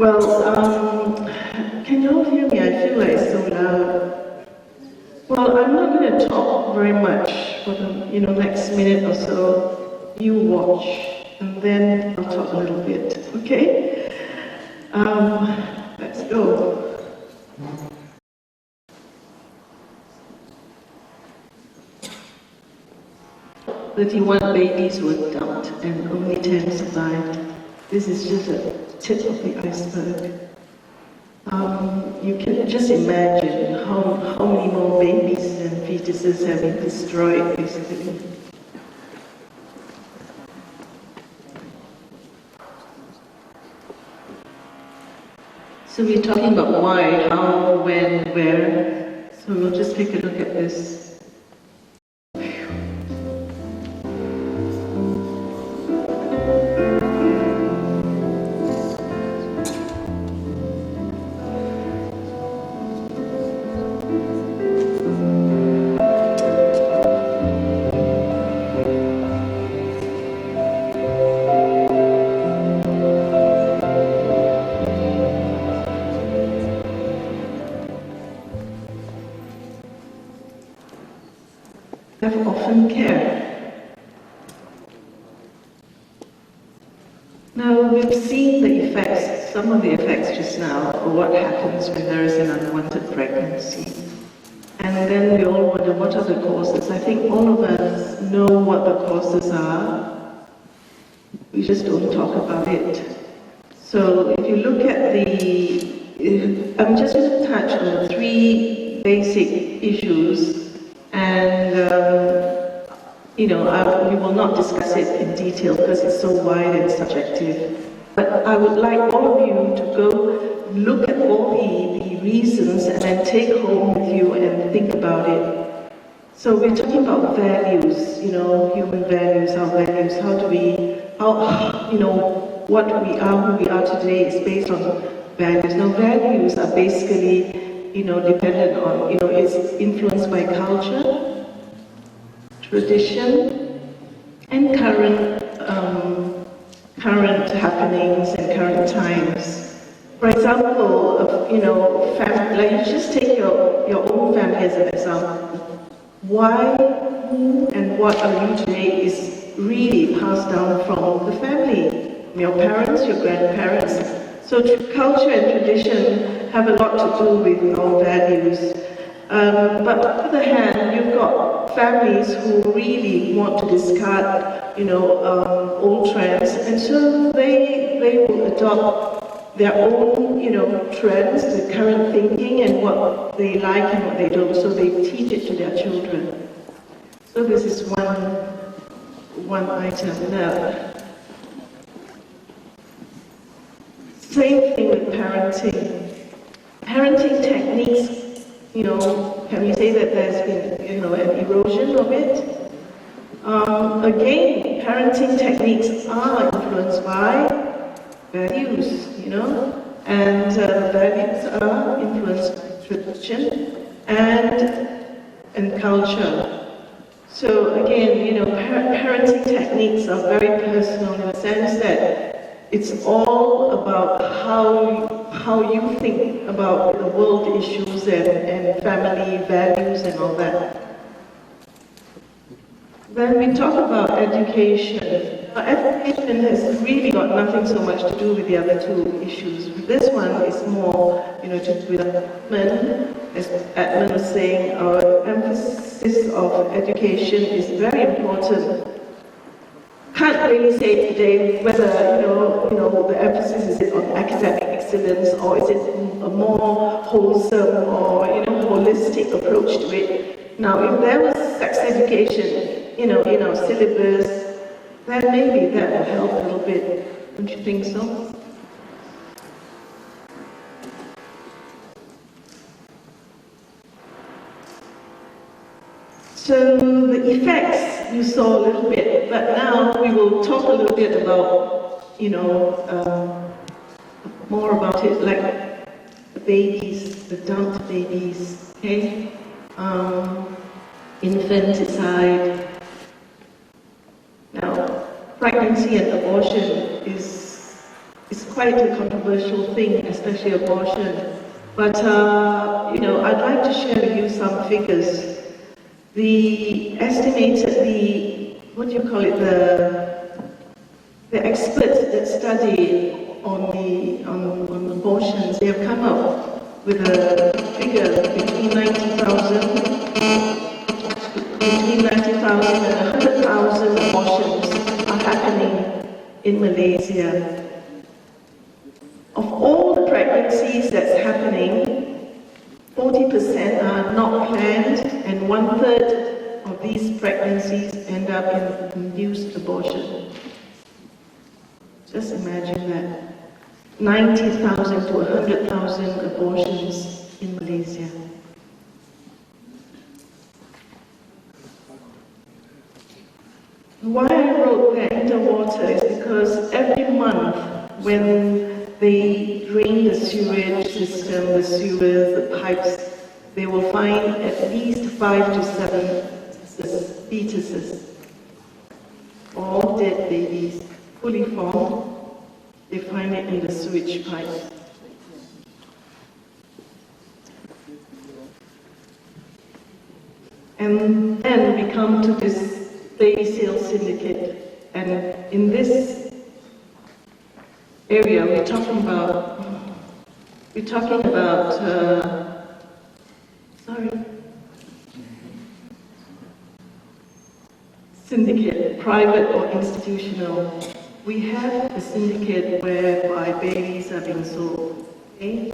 Can you all hear me? I feel like it's so loud. Well, I'm not going to talk very much for the next minute or so. You watch, and then I'll talk a little bit, okay? Let's go. 31 babies were dumped and only 10 survived. This is just a tip of the iceberg. You can just imagine how many more babies and fetuses have been destroyed, basically. So we're talking about why, how, when, where. So we'll just take a look at this. OphanCare. Now, we've seen the effects, some of the effects just now, of what happens when there is an unwanted pregnancy. And then we all wonder, what are the causes? I think all of us know what the causes are. We just don't talk about it. So if you look at I'm just going to touch on 3 basic issues, and we will not discuss it in detail because it's so wide and subjective. But I would like all of you to go look at all the reasons and then take home with you and think about it. So we're talking about values, human values, our values. What we are, who we are today is based on values. Now, values are basically, dependent on, it's influenced by culture, tradition, and current happenings and current times. For example, family, like you just take your own family as an example. Why, who, and what are you today is really passed down from the family. Your parents, your grandparents. So culture and tradition have a lot to do with our values. But on the other hand, you've got families who really want to discard, old trends, and so they will adopt their own, trends, the current thinking, and what they like and what they don't. So they teach it to their children. So this is one item. Now, same thing with parenting. Parenting techniques, can we say that there's been, an erosion of it? Again, parenting techniques are influenced by values, and values are influenced by tradition and culture. So again, parenting techniques are very personal in the sense that it's all about how you think about the world issues and family values and all that. When we talk about education, education has really got nothing so much to do with the other 2 issues. This one is more, to do with Edmund. As Edmund was saying, our emphasis of education is very important. Can't really say today whether the emphasis is on academic excellence or is it a more wholesome or holistic approach to it. Now, if there was sex education, in our syllabus, then maybe that would help a little bit. Don't you think so? So the effects you saw a little bit, but now we will talk a little bit about, more about it, like the babies, the dumped babies, okay? Infanticide. Now, pregnancy and abortion is it's quite a controversial thing, especially abortion. But, you know, I'd like to share with you some figures. The estimated, what do you call it, the experts that study on abortions, they have come up with a figure between 90,000 and 100,000 abortions are happening in Malaysia. Of all the pregnancies that's happening, 40% are not planned, and 1/3 of these pregnancies end up in induced abortion. Just imagine that. 90,000 to 100,000 abortions in Malaysia. Why I wrote that Underwater is because every month when they drain the sewage system, the sewers, the pipes, they will find at least 5 to 7 fetuses, all dead babies, fully formed. They find it in the sewage pipe. And then we come to this baby sale syndicate, and in this area we're talking about syndicate, private or institutional. We have a syndicate whereby babies are being sold. Okay?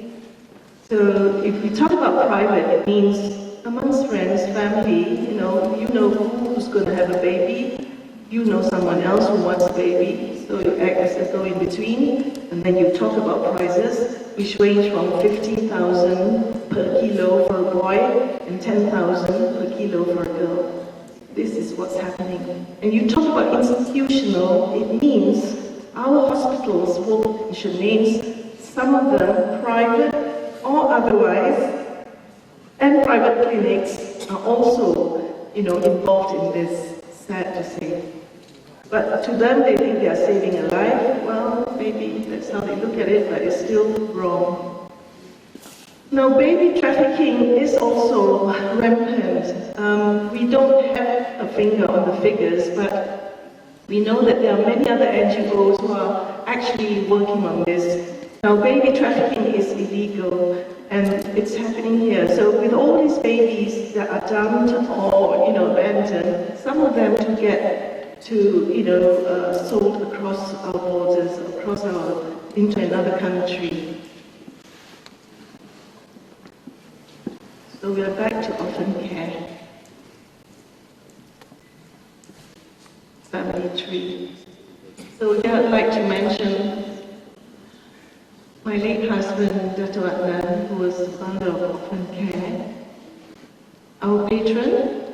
So if we talk about private, it means amongst friends, family, you know who's going to have a baby, you know someone else who wants a baby, so you act as a go-in-between, and then you talk about prices, which range from 50,000 per kilo for a boy and 10,000 per kilo for a girl. This is what's happening. And you talk about institutional, it means our hospitals will mention names, some of them private or otherwise, and private clinics are also, involved in this, sad to say. But to them, they think they are saving a life. Well, maybe that's how they look at it, but it's still wrong. Now, baby trafficking is also rampant. We don't have a finger on the figures, but we know that there are many other NGOs who are actually working on this. Now, baby trafficking is illegal, and it's happening here. So with all these babies that are dumped or, abandoned, some of them to get sold across our borders, into another country. So we are back to OphanCare. Family tree. So here I'd like to mention my late husband, Datin Elya Lim, who was the founder of OphanCare. Our patron,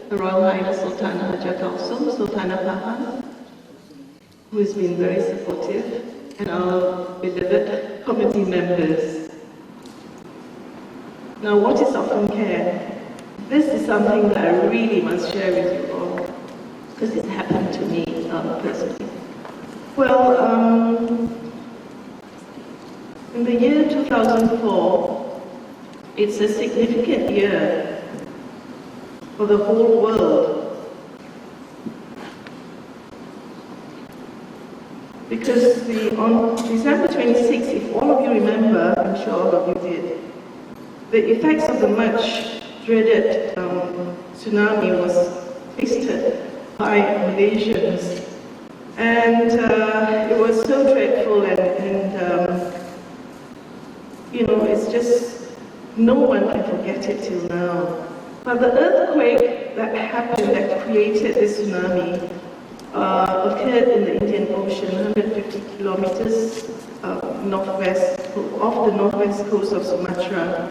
the Royal Highness Sultana Haja Kausum, Sultana Pahan, who has been very supportive, and our beloved committee members. Now, what is OphanCare? This is something that I really must share with you all, because it happened to me personally. Well, in the year 2004, it's a significant year for the whole world, because on December 26th, if all of you remember, I'm sure all of you did, the effects of the much dreaded tsunami was tasted by Malaysians, and it was so dreadful, and it's just, no one can forget it till now. But the earthquake that happened, that created this tsunami, occurred in the Indian Ocean, 150 kilometers off the northwest coast of Sumatra.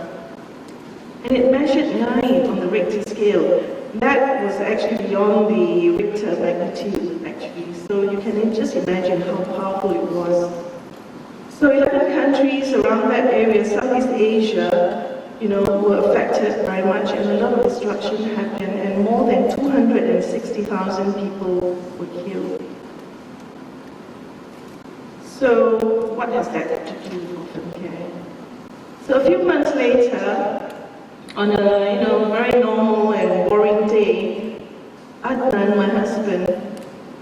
And it measured 9 on the Richter scale. That was actually beyond the Richter magnitude, actually. So you can just imagine how powerful it was. So 11 countries around that area, Southeast Asia, were affected very much, and a lot of destruction happened, and more than 260,000 people were killed. So what has that to do with OphanCare? So a few months later, on a very normal and boring day, Adnan, my husband,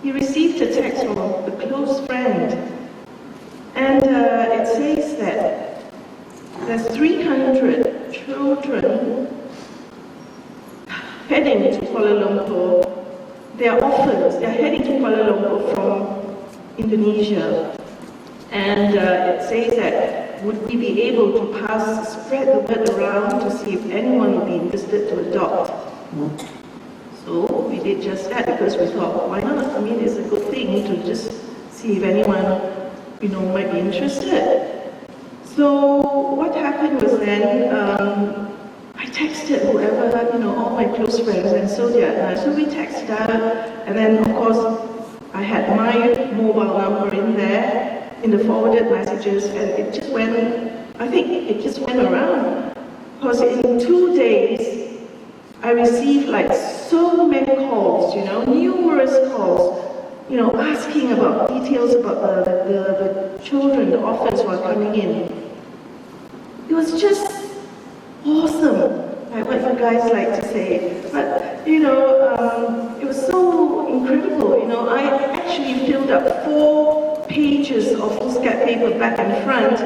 he received a text from a close friend, and it says that there's 300 children heading to Kuala Lumpur. They are orphans. They are heading to Kuala Lumpur from Indonesia, and it says that would we be able to spread the word around to see if anyone would be interested to adopt. So we did just that because we thought, why not? I mean, it's a good thing to just see if anyone, might be interested. So what happened was then, I texted whoever, all my close friends, and so did I. So we texted out, and then of course, I had my mobile number in there, in the forwarded messages, and it just went, I think it just went around. Because in 2 days, I received so many calls, numerous calls, asking about details about the children, the orphans who are coming in. It was just awesome, like what you guys like to say. But, it was so incredible, I actually filled up 4 pages of foolscap paper back and front,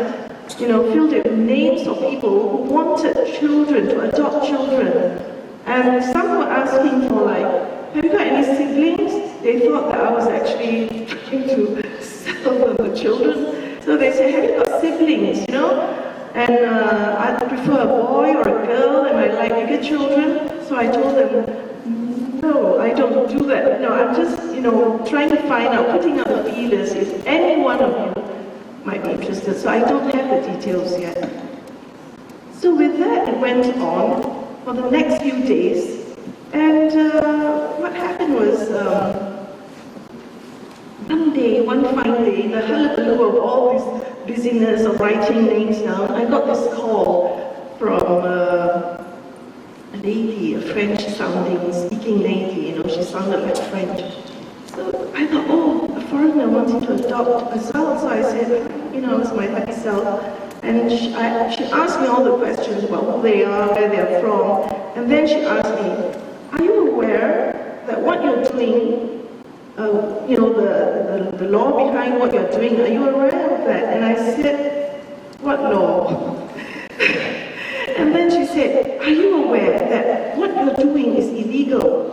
filled it with names of people who wanted children, to adopt children. And some were asking for have you got any siblings? They thought that I was actually trying to sell them the children. So they said, have you got siblings, And I'd prefer a boy or a girl, and I like bigger children. So I told them, no, I don't do that. No, I'm just, trying to find out, putting out the feelers if any one of you might be interested. So I don't have the details yet. So with that, it went on for the next few days, and what happened was, one fine day, the hullabaloo of all this busyness of writing names down, I got this call from a lady, a French-sounding, speaking lady, she sounded like French. So I thought, oh, a foreigner wanting to adopt a child, so I said, it was my happy self. And she asked me all the questions about who they are, where they are from, and then she asked me, are you aware that what you're doing, the law behind what you're doing, are you aware of that? And I said, what law? And then she said, are you aware that what you're doing is illegal?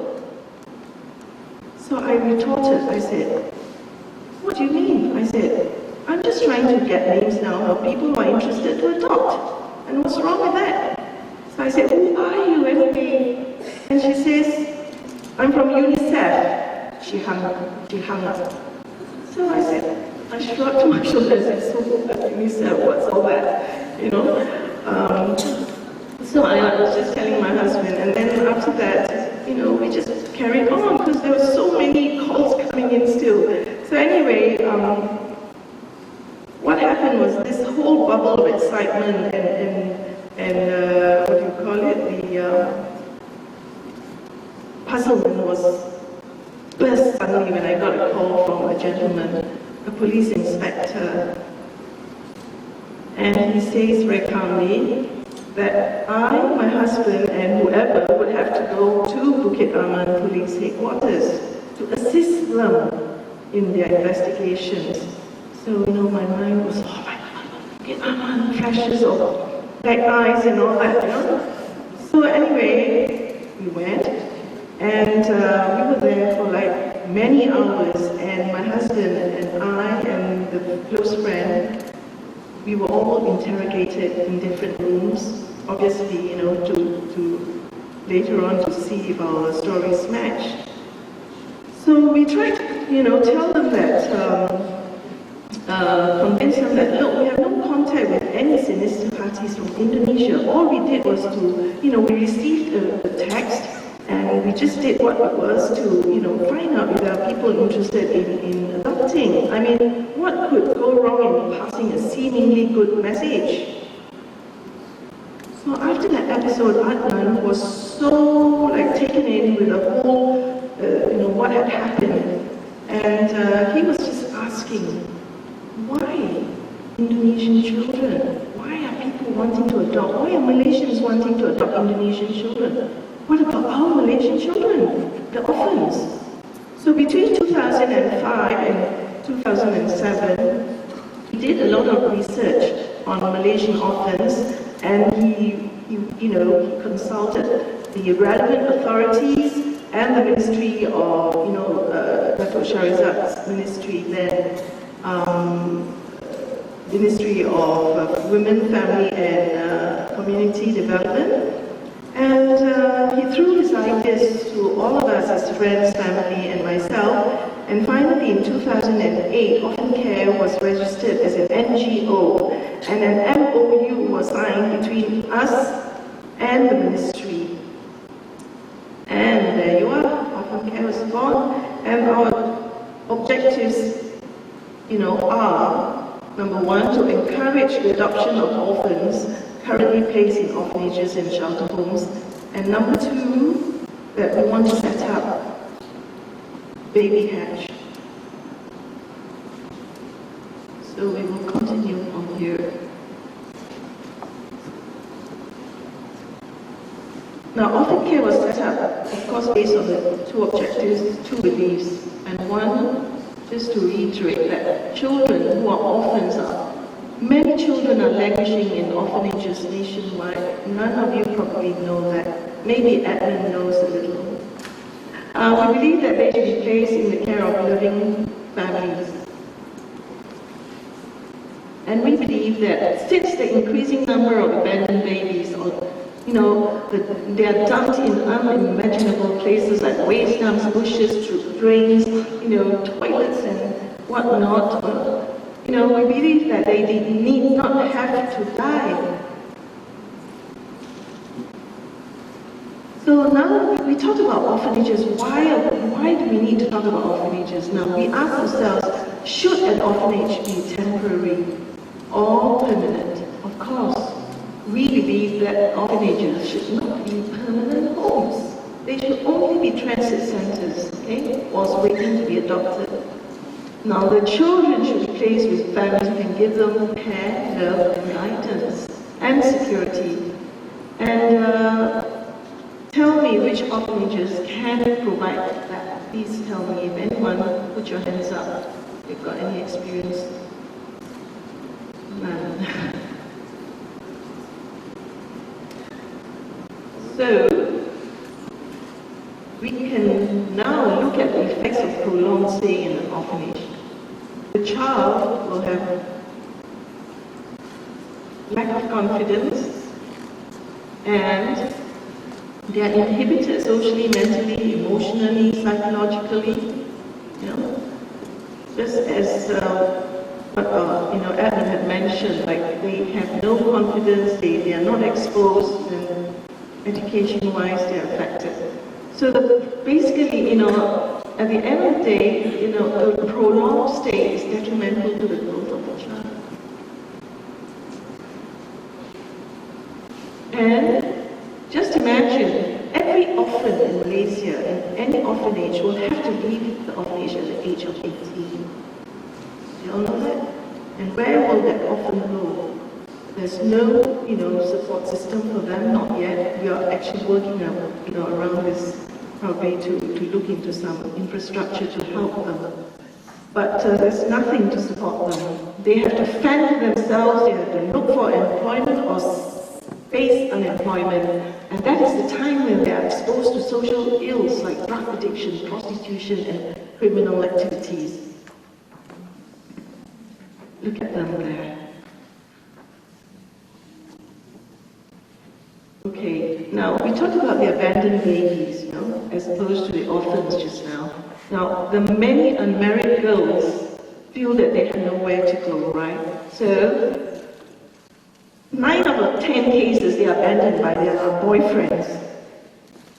So I retorted, I said, what do you mean? I said, I'm just trying to get names now of people who are interested to adopt. And what's wrong with that? So I said, who are you anyway? And she says, I'm from UNICEF. She hung up. So I said, I shrugged my shoulders and said, so UNICEF, what's all that? So I was just telling my husband, and then after that, we just carried on because there were so many calls coming in still. So anyway, what happened was this whole bubble of excitement and what do you call it, the puzzlement was burst suddenly when I got a call from a gentleman, a police inspector, and he says very calmly that I, my husband, and whoever would have to go to Bukit Aman police headquarters to assist them in their investigations. So, my mind was, oh my God, Bukit Aman, flashes of black eyes and all that, So anyway, we went, and we were there for many hours, and my husband and I and the close friend, we were all interrogated in different rooms, obviously, to later on to see if our stories matched. So we tried to, tell them that, convince them that, look, we have no contact with any sinister parties from Indonesia. All we did was to, we received a text, and we just did what it was to, find out if there are people interested in adopting. I mean, what could go wrong in passing a seemingly good message? So after that episode, Adnan was so taken in with the whole, what had happened, and he was just asking, why? Indonesian children? Why are people wanting to adopt? Why are Malaysians wanting to adopt Indonesian children? What about our Malaysian children, the orphans? So between 2005 and 2007, he did a lot of research on Malaysian orphans, and he consulted the relevant authorities and the Ministry of, Datuk Shahrizad's ministry then, Ministry of Women, Family and Community Development. And he threw his ideas to all of us as friends, family and myself. And finally in 2008, OphanCare was registered as an NGO, and an MOU was signed between us and the ministry. And there you are, OphanCare was born, and our objectives, are, number one, to encourage the adoption of orphans currently placed in orphanages and shelter homes, and number two, that we want to set up baby hatch. So we will continue on here. Now, OphanCare was set up, of course, based on the two objectives, two beliefs, and one, just to reiterate that children who are orphans many children are languishing in orphanages nationwide. None of you probably know that. Maybe admin knows a little. We believe that they should be placed in the care of living families. And we believe that since the increasing number of abandoned babies, they are dumped in unimaginable places like waste dumps, bushes, drains, toilets and whatnot. We believe that they need not have to die. So now we talked about orphanages. Why do we need to talk about orphanages? Now we ask ourselves, should an orphanage be temporary or permanent? Of course, we believe that orphanages should not be permanent homes. They should only be transit centers, whilst waiting to be adopted. Now the children should be placed with families who can give them care, love, and guidance, and security. And tell me which orphanages can provide that. Please tell me. If anyone, put your hands up. If you've got any experience. None. So, we can now look at the effects of prolonged stay in an orphanage. The child will have lack of confidence, and they are inhibited socially, mentally, emotionally, psychologically. Just as Adam had mentioned, like they have no confidence, they are not exposed, and education-wise they are affected. So basically, at the end of the day, a prolonged stay is detrimental to the growth of the child. And just imagine, every orphan in Malaysia, in any orphanage, will have to leave the orphanage at the age of 18. Do you all know that? And where will that orphan go? There's no, support system for them, not yet. We are actually working around this probably to look into some infrastructure to help them. But there's nothing to support them. They have to fend for themselves, they have to look for employment or face unemployment. And that is the time when they are exposed to social ills like drug addiction, prostitution, and criminal activities. Look at them there. Okay, now we talked about the abandoned babies, as opposed to the orphans just now. Now, the many unmarried girls feel that they have nowhere to go, right? So, 9 out of 10 cases they are abandoned by their boyfriends,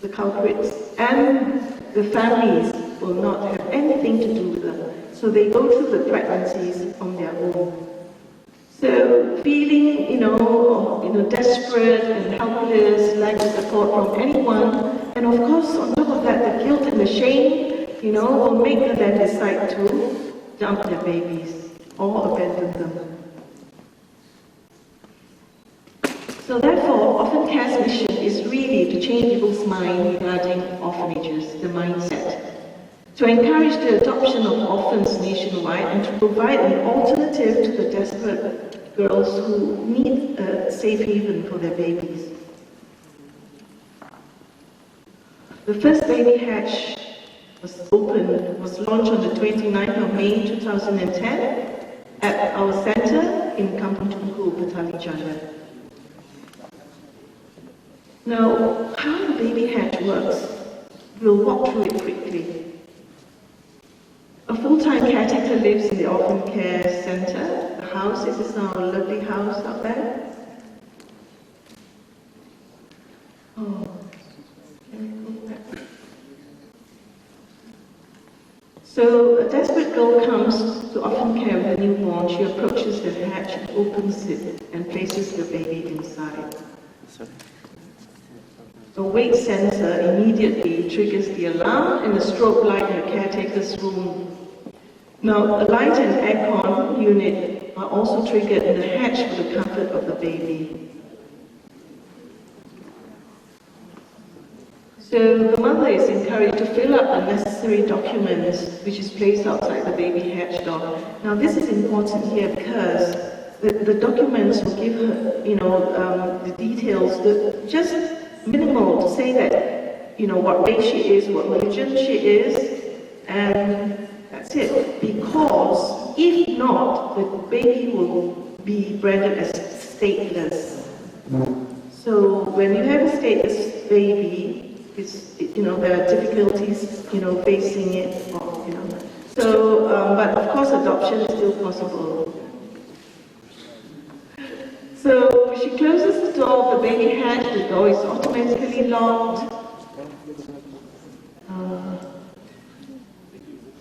the culprits, and the families will not have anything to do with them. So they go through the pregnancies on their own. So feeling, desperate and helpless, lack of support from anyone, and of course, on top of that, the guilt and the shame, will make them then decide to dump their babies or abandon them. So therefore, OphanCare's mission is really to change people's mind regarding orphanages, the mindset, to encourage the adoption of orphans nationwide and to provide an alternative to the desperate girls who need a safe haven for their babies. The first baby hatch was launched on the 29th of May 2010 at our center in Kampung Tungku, Petaling Jaya. Now, how the baby hatch works, we'll walk through it quickly. A full-time caretaker lives in the OphanCare center. The house, this is our lovely house up there. Oh, can we go back? So a desperate girl comes to OphanCare with a newborn. She approaches the hatch and opens it and places the baby inside. A weight sensor immediately triggers the alarm and the strobe light in the caretaker's room. Now, a light and aircon unit are also triggered in the hatch for the comfort of the baby. So the mother is encouraged to fill up the necessary documents, which is placed outside the baby hatch door. Now, this is important here because the documents will give her, the details, just minimal to say that, what race she is, what religion she is, and that's it. Because if not, the baby will be branded as stateless. So when you have a stateless baby, there are difficulties, facing it, So, but of course, adoption is still possible. So she closes the door of the baby hatch, the door is automatically locked.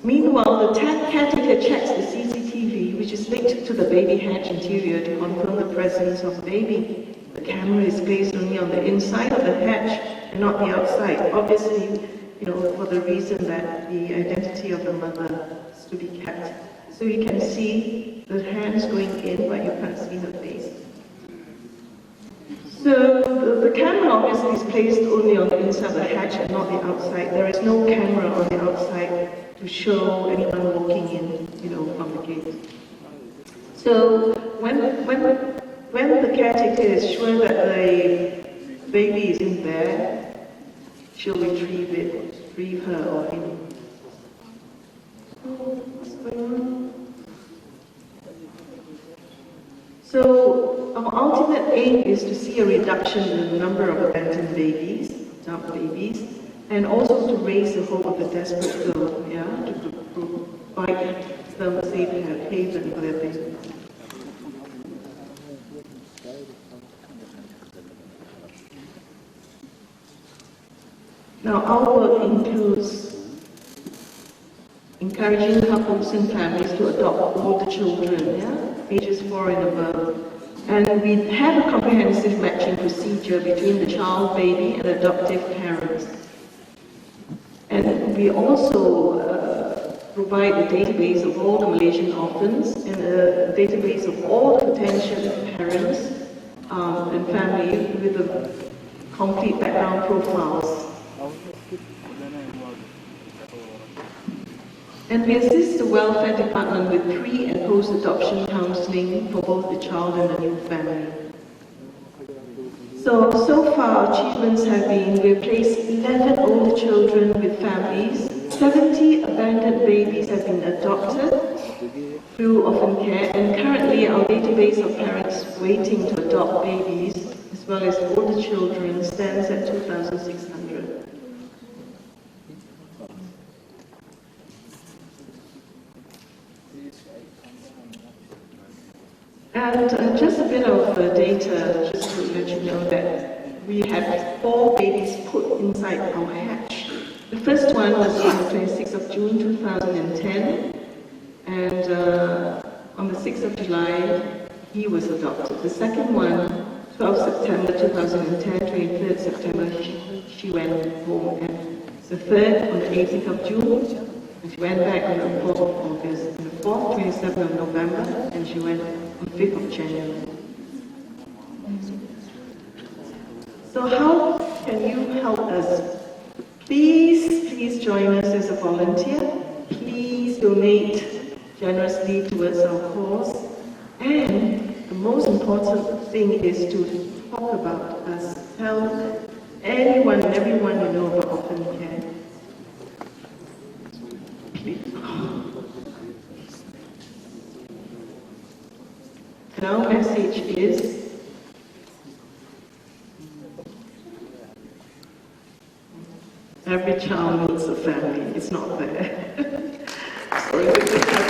Meanwhile, the caretaker checks the CCTV, which is linked to the baby hatch interior to confirm the presence of the baby. The camera is placed only on the inside of the hatch and not the outside. Obviously, for the reason that the identity of the mother is to be kept. So you can see the hands going in, but you can't see her face. So the camera obviously is placed only on the inside of the hatch and not the outside. There is no camera on the outside to show anyone walking in, from the gate. So when the caretaker is sure that the baby is in there, she'll retrieve her or him. What's going on? So our ultimate aim is to see a reduction in the number of abandoned babies, dumped babies, and also to raise the hope of the desperate girl, to provide them a safe haven for their babies. Now, our work includes encouraging couples and families to adopt all the children, ages 4 and above. And we have a comprehensive matching procedure between the child, baby, and adoptive parents. And we also provide a database of all the Malaysian orphans and a database of all the potential parents and family with a complete background profiles. And we assist the welfare department with pre- and post-adoption counseling for both the child and the new family. So far achievements have been, we've placed 11 older children with families, 70 abandoned babies have been adopted through OphanCare, and currently our database of parents waiting to adopt babies, as well as older children, stands at 2,600. And just a bit of data, just to let you know that we have 4 babies put inside our hatch. The first one was on the 26th of June 2010, and on the 6th of July, he was adopted. The second one, 12th September 2010, 23rd September, she went home, and the third on the 18th of June, and she went back on the 4th of August, and the 4th, 27th of November, and she went on 5th of January. So how can you help us? Please join us as a volunteer. Please donate generously towards our cause. And the most important thing is to talk about us. Tell anyone and everyone you know about OphanCare. And our message is, every child needs a family. It's not there. Sorry.